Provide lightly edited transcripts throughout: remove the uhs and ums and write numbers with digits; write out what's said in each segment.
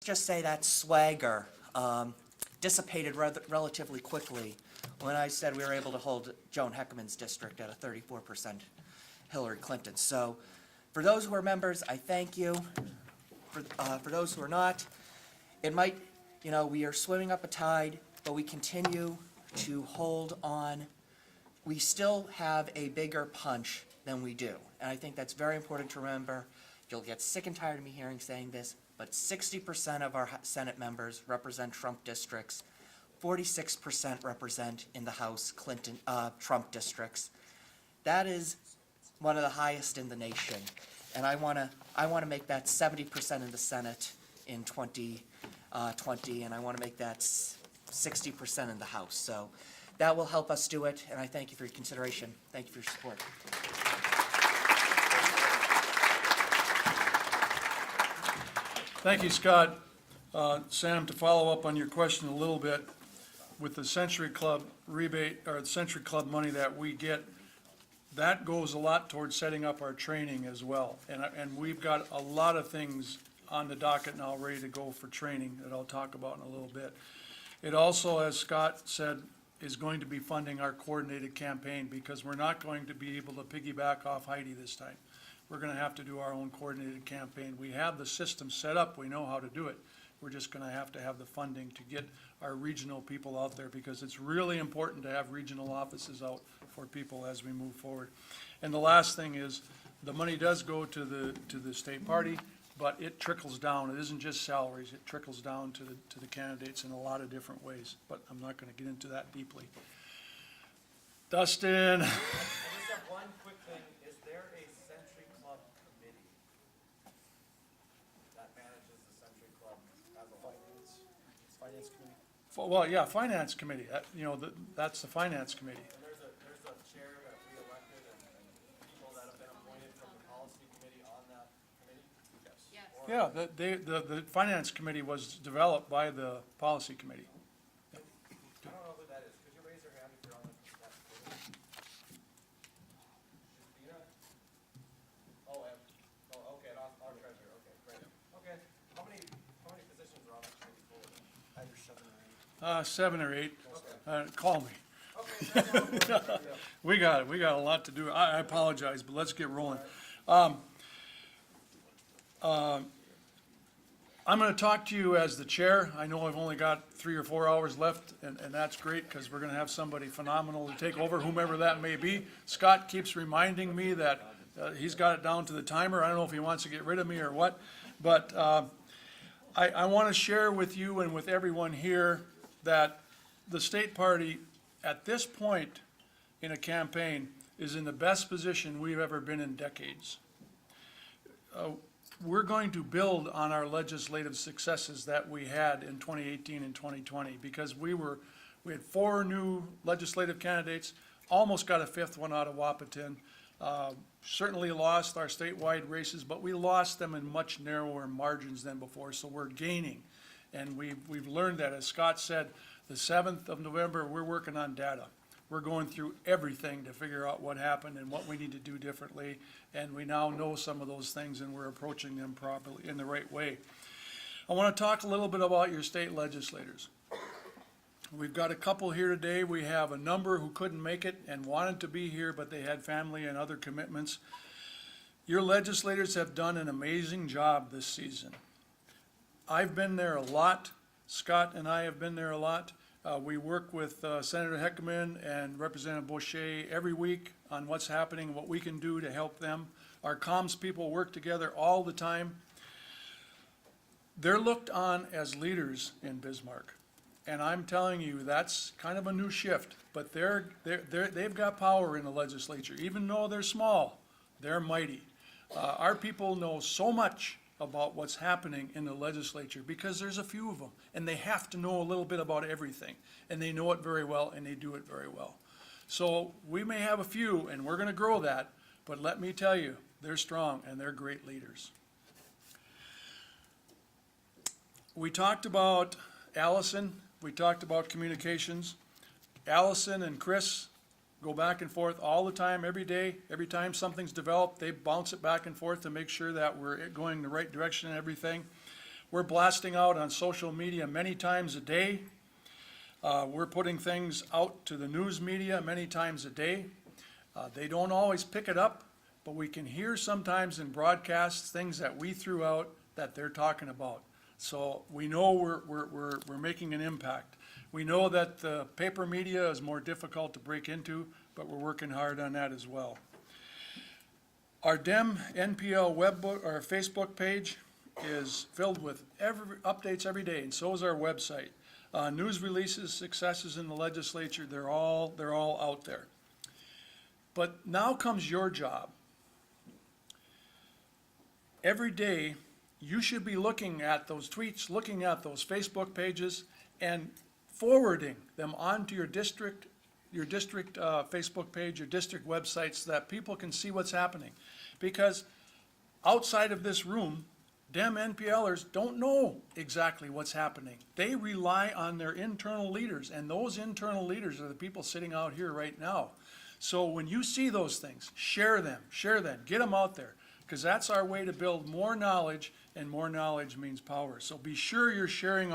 just say that swagger dissipated relatively quickly when I said we were able to hold Joan Heckman's district at a 34% Hillary Clinton. So for those who are members, I thank you. For those who are not, it might, we are swimming up a tide, but we continue to hold on. We still have a bigger punch than we do. And I think that's very important to remember. You'll get sick and tired of me saying this, but 60% of our Senate members represent Trump districts. 46% represent in the House Trump districts. That is one of the highest in the nation. And I want to make that 70% in the Senate in 2020, and I want to make that 60% in the House. So that will help us do it, and I thank you for your consideration. Thank you for your support. Thank you, Scott. Sam, to follow up on your question a little bit, with the Century Club rebate, or the Century Club money that we get, that goes a lot towards setting up our training as well. And we've got a lot of things on the docket now ready to go for training that I'll talk about in a little bit. It also, as Scott said, is going to be funding our coordinated campaign, because we're not going to be able to piggyback off Heidi this time. We're going to have to do our own coordinated campaign. We have the system set up. We know how to do it. We're just going to have the funding to get our regional people out there, because it's really important to have regional offices out for people as we move forward. And the last thing is, the money does go to the state party, but it trickles down. It isn't just salaries. It trickles down to the candidates in a lot of different ways. But I'm not going to get into that deeply. Dustin. I just have one quick thing. Is there a Century Club committee that manages the Century Club as a whole? Finance committee? Well, yeah, finance committee. That's the finance committee. And there's a chair that we elected and people that have been appointed from the policy committee on that committee? Yes. Yeah, the finance committee was developed by the policy committee. I don't know who that is. Could you raise your hand if you're on that committee? Christina? Okay, our treasurer. Okay, great. Okay, how many positions are on that committee for? Either 7 or 8. 7 or 8. Call me. Okay. We got it. We got a lot to do. I apologize, but let's get rolling. I'm going to talk to you as the chair. I know I've only got 3 or 4 hours left, and that's great, because we're going to have somebody phenomenal to take over, whomever that may be. Scott keeps reminding me that he's got it down to the timer. I don't know if he wants to get rid of me or what, but I want to share with you and with everyone here that the state party at this point in a campaign is in the best position we've ever been in decades. We're going to build on our legislative successes that we had in 2018 and 2020, because we had 4 new legislative candidates, almost got a 5th one out of Wapaton. Certainly lost our statewide races, but we lost them in much narrower margins than before, so we're gaining. And we've learned that. As Scott said, the 7th of November, we're working on data. We're going through everything to figure out what happened and what we need to do differently. And we now know some of those things, and we're approaching them properly in the right way. I want to talk a little bit about your state legislators. We've got a couple here today. We have a number who couldn't make it and wanted to be here, but they had family and other commitments. Your legislators have done an amazing job this season. I've been there a lot. Scott and I have been there a lot. We work with Senator Heckman and Representative Boucher every week on what's happening, what we can do to help them. Our comms people work together all the time. They're looked on as leaders in Bismarck. And I'm telling you, that's kind of a new shift, but they've got power in the legislature. Even though they're small, they're mighty. Our people know so much about what's happening in the legislature, because there's a few of them, and they have to know a little bit about everything, and they know it very well, and they do it very well. So we may have a few, and we're going to grow that, but let me tell you, they're strong, and they're great leaders. We talked about Allison. We talked about communications. Allison and Chris go back and forth all the time, every day. Every time something's developed, they bounce it back and forth to make sure that we're going the right direction and everything. We're blasting out on social media many times a day. We're putting things out to the news media many times a day. They don't always pick it up, but we can hear sometimes in broadcasts things that we threw out that they're talking about. So we know we're making an impact. We know that the paper media is more difficult to break into, but we're working hard on that as well. Our Dem-NPL webbook, our Facebook page is filled with updates every day, and so is our website. News releases, successes in the legislature, they're all out there. But now comes your job. Every day, you should be looking at those tweets, looking at those Facebook pages, and forwarding them onto your district Facebook page, your district website, so that people can see what's happening. Because outside of this room, Dem-NPLers don't know exactly what's happening. They rely on their internal leaders, and those internal leaders are the people sitting out here right now. So when you see those things, share them, get them out there, because that's our way to build more knowledge, and more knowledge means power. So be sure you're sharing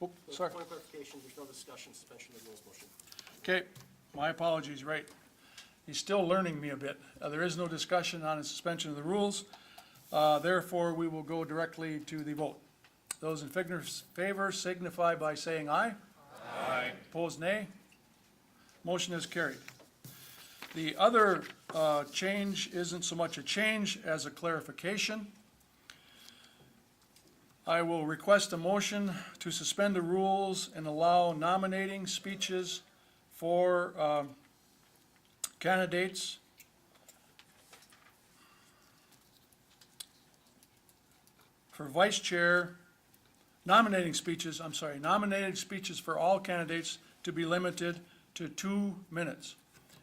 Oh, sorry. Point of clarification, there's no discussion, suspension of the rules motion. Okay, my apologies, right. He's still learning me a bit. There is no discussion on the suspension of the rules. Therefore, we will go directly to the vote. Those in favor signify by saying aye. Aye. Opposed, nay. Motion is carried. The other change isn't so much a change as a clarification. I will request a motion to suspend the rules and allow nominating speeches for candidates for vice chair, nominating speeches for all candidates to be limited to 2 minutes.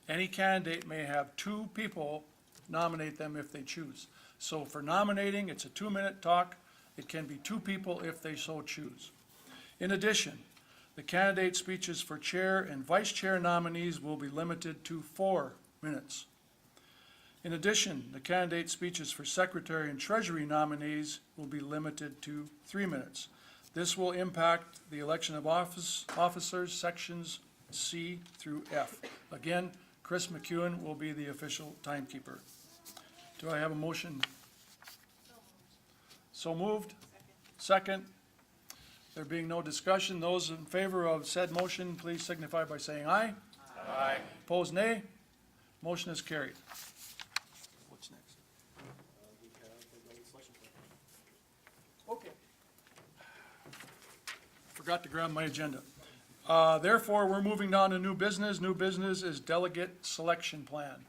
Any candidate may have 2 people nominate them if they choose. So for nominating, it's a 2-minute talk. It can be 2 people if they so choose. In addition, the candidate speeches for chair and vice chair nominees will be limited to 4 minutes. In addition, the candidate speeches for secretary and treasury nominees will be limited to 3 minutes. This will impact the election of officers, sections C through F. Again, Chris McEwen will be the official timekeeper. Do I have a motion? So moved. Second. There being no discussion, those in favor of said motion, please signify by saying aye. Aye. Opposed, nay. Motion is carried. What's next? We have the legislation plan. Okay. Forgot to grab my agenda. Therefore, we're moving down to new business. New business is delegate selection plan.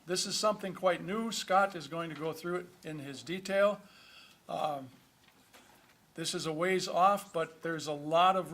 This is something quite new. Scott is going to go through it in his detail. This is a ways off, but there's a lot of